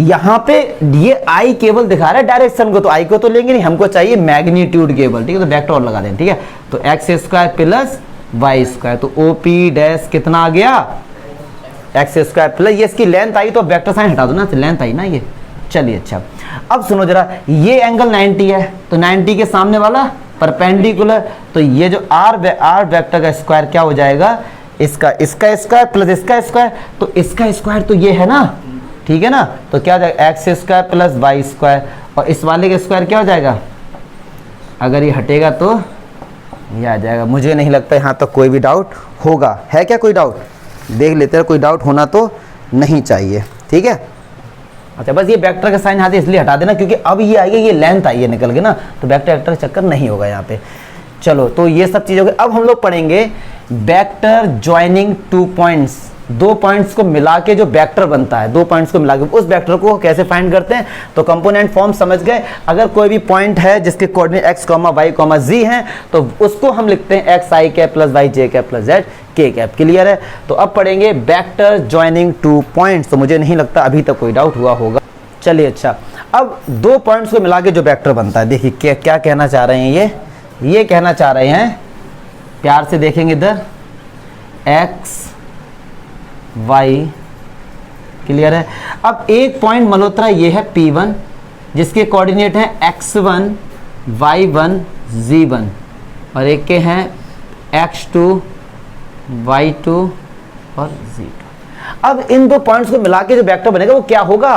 यहां पे ये आई केवल दिखा रहा है डायरेक्शन को, तो आई को तो लेंगे नहीं, हमको चाहिए मैग्नीट्यूड केवल, ठीक है। तो वेक्टर और लगा दें, ठीक है। तो X square plus Y square, तो ओ पी डैश कितना आ गया? एक्स स्क्वायर प्लस, ये इसकी लेंथ आई, तो वेक्टर साइन हटा दो ना, तो लेंथ आई ना ये। चलिए अच्छा, अब सुनो जरा, ये एंगल 90 है, तो 90 के सामने वाला परपेंडिकुलर, तो ये जो आर वेक्टर का स्क्वायर क्या हो जाएगा? इसका स्क्वायर प्लस इसका स्क्वायर, तो इसका स्क्वायर तो ये है ना, ठीक है ना। तो क्या हो जाएगा? X square plus Y square, और इस वाले का स्क्वायर क्या हो जाएगा? अगर ये हटेगा तो ये आ जाएगा। मुझे नहीं लगता यहाँ तक कोई भी डाउट होगा, है क्या कोई डाउट? देख लेते हैं, कोई डाउट होना तो नहीं चाहिए, ठीक है। अच्छा बस ये वेक्टर का साइन यहाँ से इसलिए हटा देना, क्योंकि अब ये आई है, ये लेंथ आई है निकल के ना, तो वेक्टर का चक्कर नहीं होगा यहाँ पे। चलो तो ये सब चीज़ हो गई। अब हम लोग पढ़ेंगे वेक्टर ज्वाइनिंग 2 पॉइंट्स, 2 पॉइंट्स को मिला के जो वेक्टर बनता है, 2 पॉइंट्स को मिला के उस वेक्टर को कैसे फाइंड करते हैं। तो कंपोनेंट फॉर्म समझ गए। अगर कोई भी पॉइंट है जिसके कोऑर्डिनेट x, y, z हैं, तो उसको हम लिखते हैं X I cap plus Y J cap plus Z के कैप। क्लियर है? तो अब पढ़ेंगे वेक्टर ज्वाइनिंग 2 पॉइंट्स। तो मुझे नहीं लगता अभी तक कोई डाउट हुआ होगा। चलिए अच्छा, अब 2 पॉइंट्स को मिला के जो वेक्टर बनता है, देखिए क्या कहना चाह रहे हैं ये कहना चाह रहे हैं, प्यार से देखेंगे इधर, एक्स वाई। क्लियर है? अब एक पॉइंट मल्होत्रा ये है P1, जिसके कोऑर्डिनेट हैं x1 y1 z1, और एक के हैं x2 y2 और z2। अब इन 2 पॉइंट्स को मिला के जो वेक्टर बनेगा वो क्या होगा?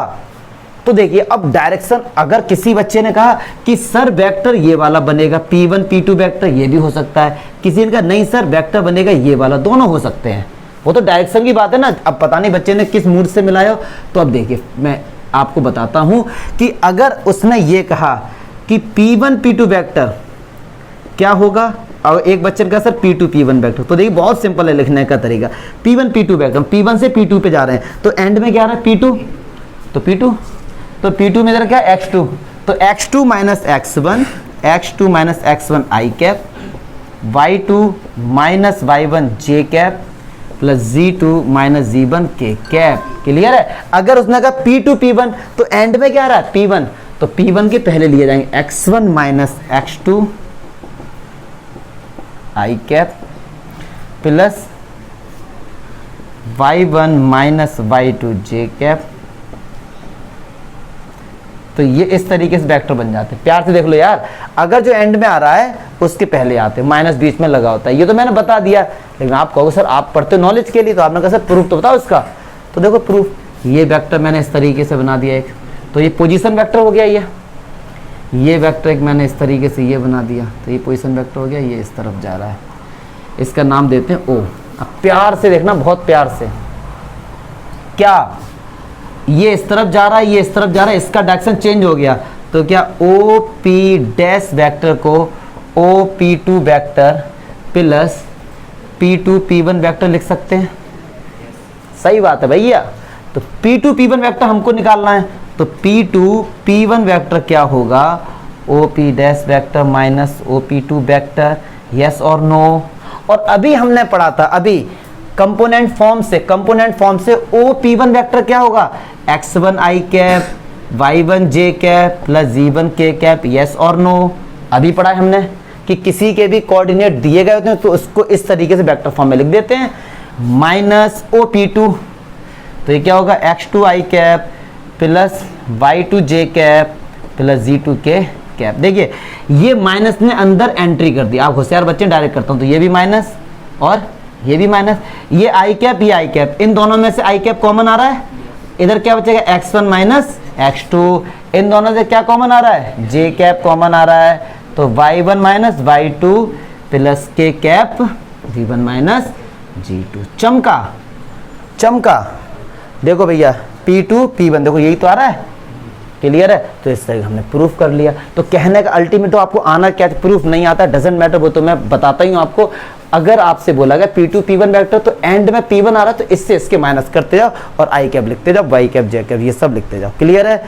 तो देखिए, अब डायरेक्शन, अगर किसी बच्चे ने कहा कि सर वेक्टर ये वाला बनेगा, P1 P2 वेक्टर, ये भी हो सकता है। किसी ने कहा नहीं सर वेक्टर बनेगा ये वाला, दोनों हो सकते हैं। वो तो डायरेक्शन की बात है ना। अब पता नहीं बच्चे ने किस मूड से मिलाया हो। तो अब देखिए मैं आपको बताता हूं कि अगर उसने ये कहा कि P1 P2 वेक्टर क्या होगा, और एक बच्चे ने कहा सर P2 P1 वेक्टर, तो देखिए बहुत सिंपल है लिखने का तरीका। P1 P2 वेक्टर, P1 से P2 पे जा रहे हैं, तो एंड में क्या आ रहा है? P2, तो P2, तो P2 में इधर क्या है? x2, तो x2 minus x1, x2 minus x1 I cap, y2 minus y1 J cap plus z2 minus z1 K cap. Clear है? अगर उसने कहा P2 P1, तो एंड में क्या आ रहा है? P1, तो P1 के पहले लिए जाएंगे x1 minus x2 I cap plus y1 minus y2 J cap तो ये इस तरीके से वेक्टर बन जाते हैं। प्यार से देख लो यार, अगर जो एंड में आ रहा है उसके पहले आते हैं, माइनस बीच में लगा होता है। ये तो मैंने बता दिया, लेकिन आप कहोगे सर आप पढ़ते हो नॉलेज के लिए, तो आपने कहा सर प्रूफ तो बताओ इसका। तो देखो प्रूफ, ये वेक्टर मैंने इस तरीके से बना दिया एक, तो ये पोजीशन वेक्टर हो गया। ये वेक्टर एक मैंने इस तरीके से ये बना दिया, तो ये पोजीशन वेक्टर हो गया, ये इस तरफ जा रहा है, इसका नाम देते हैं ओ। अब प्यार से देखना, बहुत प्यार से, क्या ये इस तरफ जा रहा है, ये इस तरफ जा रहा है, इसका डायरेक्शन चेंज हो गया, तो क्या ओ पी डैश वेक्टर को O P two vector plus P2 P1 vector लिख सकते हैं? सही बात है भैया। तो P2 P1 वेक्टर हमको निकालना है, तो P2 P1 वेक्टर क्या होगा? OP dash vector minus OP2 vector, yes और नो। और अभी हमने पढ़ा था, अभी कंपोनेंट फॉर्म से OP1 वेक्टर क्या होगा? x1 i cap y1 j cap plus z1 k cap, yes और नो। अभी पढ़ा है हमने कि किसी के भी कोऑर्डिनेट दिए गए होते हैं तो उसको इस तरीके से वेक्टर फॉर्म में लिख देते हैं, माइनस OP2, तो ये क्या होगा? x2 i cap plus y2 j cap plus z2 k cap. देखिए ये माइनस ने अंदर एंट्री कर दी, आप होशियार बच्चे डायरेक्ट करता हूं, तो ये भी माइनस और ये भी माइनस, ये i कैप ये i कैप, इन दोनों में से i कैप कॉमन आ रहा है, इधर क्या बचेगा? x1 माइनस x2, इन दोनों से क्या कॉमन आ रहा है? j कैप कॉमन आ रहा है, तो y1 minus y2 plus k cap v1 minus g2। चमका चमका। देखो भैया P2 P1 देखो यही तो आ रहा है, क्लियर है? तो इस तरह हमने प्रूफ कर लिया। तो कहने का अल्टीमेट तो आपको आना क्या, प्रूफ नहीं आता डजेंट मैटर, वो तो मैं बताता ही हूँ आपको। अगर आपसे बोला गया P2 P1 वेक्टर, तो एंड में P1 आ रहा है तो इससे इसके माइनस करते जाओ और i कैप लिखते जाओ, y कैप j कैप, ये सब लिखते जाओ, क्लियर है?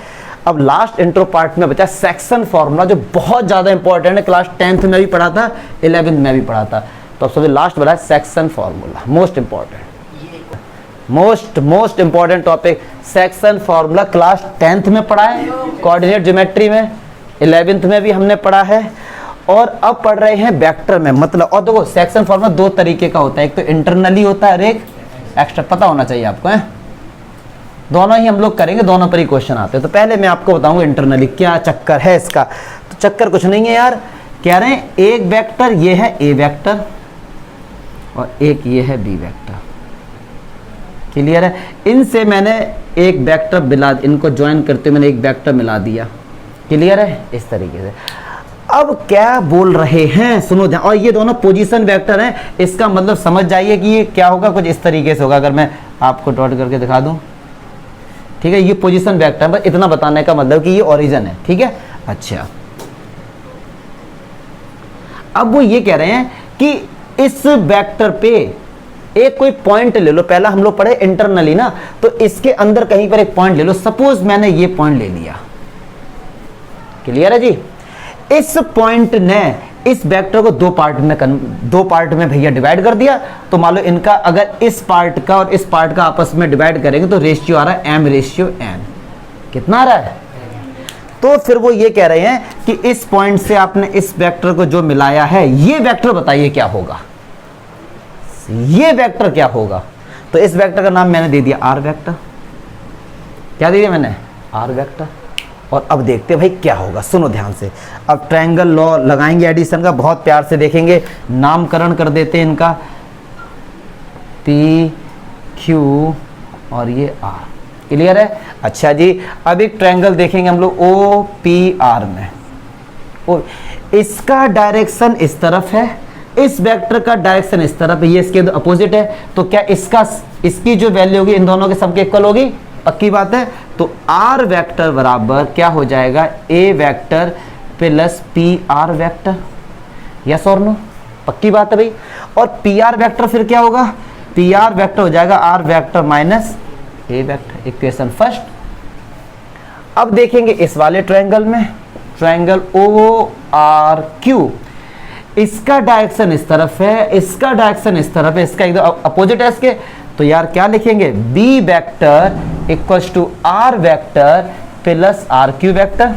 अब लास्ट इंट्रो पार्ट में बचा सेक्शन फॉर्मूला, जो बहुत ज्यादा इंपॉर्टेंट है, क्लास 10th में भी पढ़ा था, 11th में भी पढ़ा था। तो अब सबसे लास्ट बना section formula, most important, most important topic. Section formula class 10th में पढ़ा है, कोऑर्डिनेट ज्योमेट्री में 11th में भी हमने पढ़ा है, और अब पढ़ रहे हैं वेक्टर में। मतलब और देखो सेक्शन फॉर्मूला दो तरीके का होता है, एक तो इंटरनली होता है और एक एक्स्ट्रा, पता होना चाहिए आपको है। दोनों ही हम लोग करेंगे, दोनों पर ही क्वेश्चन आते हैं। तो पहले मैं आपको बताऊंगा इंटरनली क्या चक्कर है इसका। तो चक्कर कुछ नहीं है यार, कह रहे हैं एक वेक्टर ये है ए वेक्टर और एक ये है बी वेक्टर, क्लियर है? इनसे मैंने एक वेक्टर मिला, इनको ज्वाइन करते मैंने एक वेक्टर मिला दिया, क्लियर है? इस तरीके से। अब क्या बोल रहे हैं सुनो ध्यान, और ये दोनों पोजीशन वेक्टर हैं, इसका मतलब समझ जाइए कि ये क्या होगा, कुछ इस तरीके से होगा। अगर मैं आपको डॉट करके दिखा दूं, ठीक है? ये पोजीशन वेक्टर है, बस इतना बताने का मतलब कि ये ओरिजिन है, ठीक है? अच्छा, अब वो ये कह रहे हैं कि इस वेक्टर पे एक कोई पॉइंट ले लो, पहला हम लोग पढ़े इंटरनली ना, तो इसके अंदर कहीं पर एक पॉइंट ले लो। सपोज मैंने ये पॉइंट ले लिया, क्लियर है जी? इस पॉइंट ने इस वेक्टर को दो पार्ट में भैया डिवाइड कर दिया। तो मान लो इनका अगर इस पार्ट का और इस पार्ट का आपस में डिवाइड करेंगे तो रेशियो आ रहा है m/n, कितना आ रहा है? तो फिर वो ये कह रहे हैं कि इस पॉइंट से आपने इस वेक्टर को जो मिलाया है, ये वेक्टर बताइए क्या होगा, ये वेक्टर क्या होगा? तो इस वेक्टर का नाम मैंने दे दिया r वेक्टर। क्या दे दिया मैंने? r vector. और अब देखते हैं भाई क्या होगा, सुनो ध्यान से। अब ट्रायंगल लॉ लगाएंगे एडिशन का, बहुत प्यार से देखेंगे, नामकरण कर देते हैं इनका, P Q और ये R, क्लियर है? अच्छा जी, अब एक ट्रायंगल देखेंगे हम लोग OPR में, और इसका डायरेक्शन इस तरफ है, इस वेक्टर का डायरेक्शन इस तरफ है, ये इसके अपोजिट है। तो क्या इसकी जो वैल्यू होगी इन दोनों के सबके इक्वल होगी? पक्की बात है। तो R वेक्टर बराबर क्या हो जाएगा? A vector plus PR vector, yes और नो? पक्की बात है भाई। और PR वेक्टर फिर क्या होगा? PR वेक्टर हो जाएगा R vector minus A vector, equation first. अब देखेंगे इस वाले ट्रायंगल में, ट्रायंगल ORQ, इसका डायरेक्शन इस तरफ है, इसका डायरेक्शन इस तरफ है, इसका एकदम अपोजिट है इसके। तो यार क्या लिखेंगे? B vector equals to R vector plus RQ vector.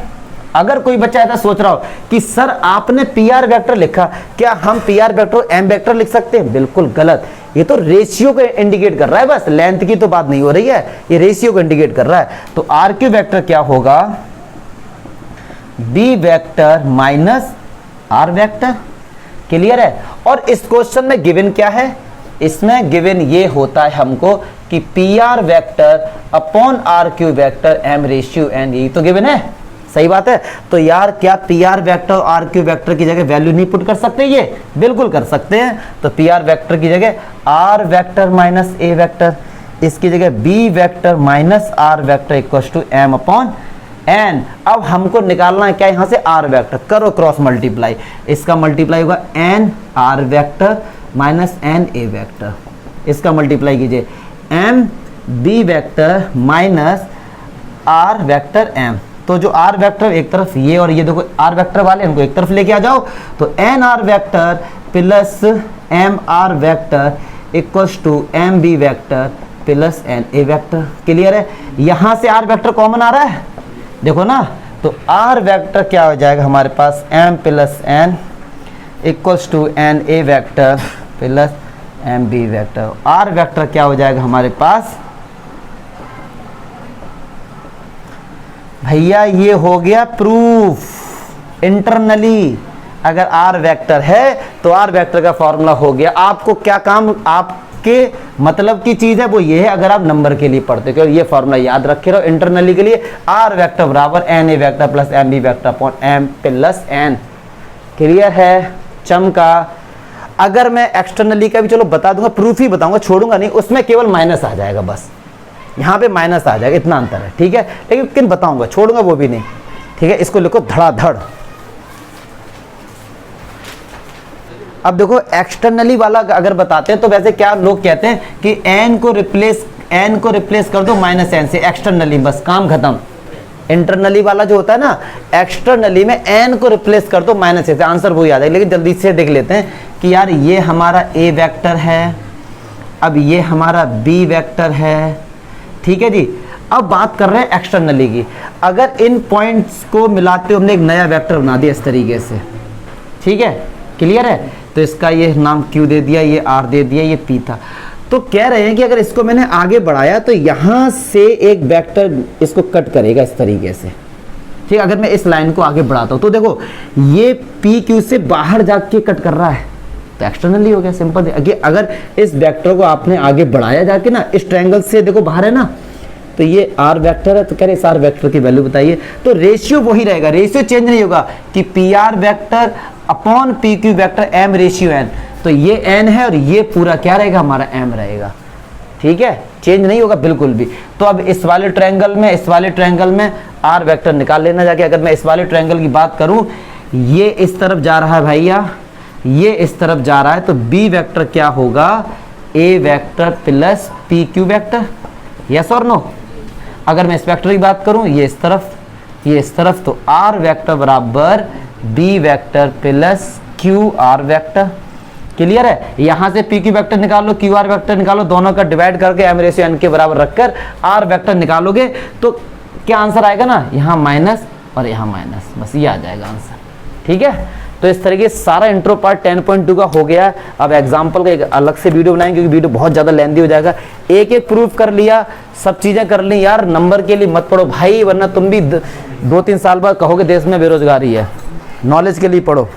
अगर कोई बच्चा ऐसा सोच रहा हो कि सर आपने PR वेक्टर लिखा, क्या हम PR वेक्टर को M वेक्टर लिख सकते हैं? बिल्कुल गलत, ये तो रेशियो को इंडिकेट कर रहा है, बस लेंथ की तो बात नहीं हो रही है, ये रेशियो को इंडिकेट कर रहा है। तो RQ वेक्टर क्या होगा? B vector minus R vector. Clear है। और इस क्वेश्चन में गिवन क्या है, इसमें गिवन ये होता है हमको कि P R vector upon R Q vector M ratio N, यही तो गिवन है। सही बात है। तो यार क्या पी आर वेक्टर और आर क्यू वेक्टर की जगह वैल्यू नहीं पुट कर सकते? ये बिल्कुल कर सकते हैं। तो पी आर वेक्टर की जगह R vector minus A vector, इसकी जगह B vector minus R vector equal to M upon N. अब हमको निकालना है क्या यहां से, आर वेक्टर। करो क्रॉस मल्टीप्लाई, इसका मल्टीप्लाई होगा N R vector minus N A vector, इसका मल्टीप्लाई कीजिए M B vector minus R vector M. तो जो आर वेक्टर एक तरफ ये और ये देखो आर वेक्टर वाले, इनको एक तरफ लेके आ जाओ। तो N R vector plus M R vector equals to M B vector plus N A vector. Clear है। यहां से आर वेक्टर कॉमन आ रहा है, देखो ना। तो आर वेक्टर क्या हो जाएगा हमारे पास, M plus N equals to N A vector plus M B vector. R vector क्या हो जाएगा हमारे पास भैया, ये हो गया प्रूफ इंटरनली। अगर आर वेक्टर है तो आर वेक्टर का फॉर्मूला हो गया। आपको क्या काम, आपके मतलब की चीज है वो ये है, अगर आप नंबर के लिए पढ़ते हो ये फॉर्मूला याद रखे रहो इंटरनली के लिए, आर वेक्टर बराबर N A vector plus M B vector upon M plus N. Clear है, चमका। अगर मैं एक्सटर्नली का भी चलो बता दूंगा, प्रूफ ही बताऊंगा, छोड़ूंगा नहीं, उसमें केवल माइनस आ जाएगा, बस यहाँ पे माइनस आ जाएगा, इतना अंतर है। ठीक है, लेकिन बताऊंगा, छोड़ूंगा वो भी नहीं। ठीक है, इसको लिखो धड़ाधड़। अब देखो एक्सटर्नली वाला अगर बताते हैं तो वैसे क्या लोग कहते हैं कि एन को रिप्लेस कर दो माइनस एन से, एक्सटर्नली, बस काम खत्म। इंटरनली वाला जो होता है ना, एक्सटर्नली में एन को रिप्लेस कर दो माइनस ए से, आंसर वो याद है। लेकिन जल्दी से देख लेते हैं कि यार ये हमारा ए वेक्टर है, अब ये हमारा बी वेक्टर है। ठीक है जी। अब बात कर रहे हैं एक्सटर्नली की। अगर इन पॉइंट्स को मिलाते हमने एक नया वेक्टर बना दिया इस तरीके से, ठीक है, क्लियर है। तो इसका ये नाम क्यू दे दिया, ये आर दे दिया, ये पी था। तो कह रहे हैं कि अगर इसको मैंने आगे बढ़ाया तो यहां से एक वेक्टर इसको कट करेगा इस तरीके से। ठीक, अगर मैं इस लाइन को आगे बढ़ाता हूं तो देखो ये पी क्यू से बाहर जाके कट कर रहा है, तो एक्सटर्नली हो गया, सिंपल। अगर इस वेक्टर को आपने आगे बढ़ाया जाके ना, इस ट्रायंगल से देखो बाहर है ना, तो ये आर वेक्टर है, तो कह रहे इस आर वेक्टर की वैल्यू बताइए। तो रेशियो वही रहेगा, रेशियो चेंज नहीं होगा कि P R vector upon P Q vector M ratio N. तो ये एन है और ये पूरा क्या रहेगा हमारा एम रहेगा। ठीक है, चेंज नहीं होगा बिल्कुल भी। तो अब इस वाले ट्रायंगल में आर वेक्टर निकाल लेना जाके। अगर मैं इस वाले ट्रायंगल की बात करूं, ये इस तरफ जा रहा है भैया, ये इस तरफ जा रहा है, तो बी वेक्टर क्या होगा, A vector plus P Q vector. Yes और नो। अगर मैं इस वेक्टर की बात करूं, ये इस तरफ, ये इस तरफ, तो आर वेक्टर बराबर B vector plus Q R vector. Clear है। यहां से पी क्यू वेक्टर निकालो, क्यू आर वेक्टर निकालो, दोनों का डिवाइड करके एम रेशियो एन के बराबर रखकर आर वेक्टर निकालोगे तो क्या आंसर आएगा ना, यहाँ माइनस और यहाँ माइनस, बस ये आ जाएगा आंसर। ठीक है। तो इस तरीके सारा इंट्रो पार्ट 10.2 का हो गया। अब एग्जाम्पल का एक अलग से वीडियो बनाएंगे क्योंकि वीडियो बहुत ज़्यादा लेंथी हो जाएगा। एक एक प्रूफ कर लिया, सब चीज़ें कर ली यार। नंबर के लिए मत पढ़ो भाई, वरना तुम भी 2-3 साल बाद कहोगे देश में बेरोजगारी है। नॉलेज के लिए पढ़ो।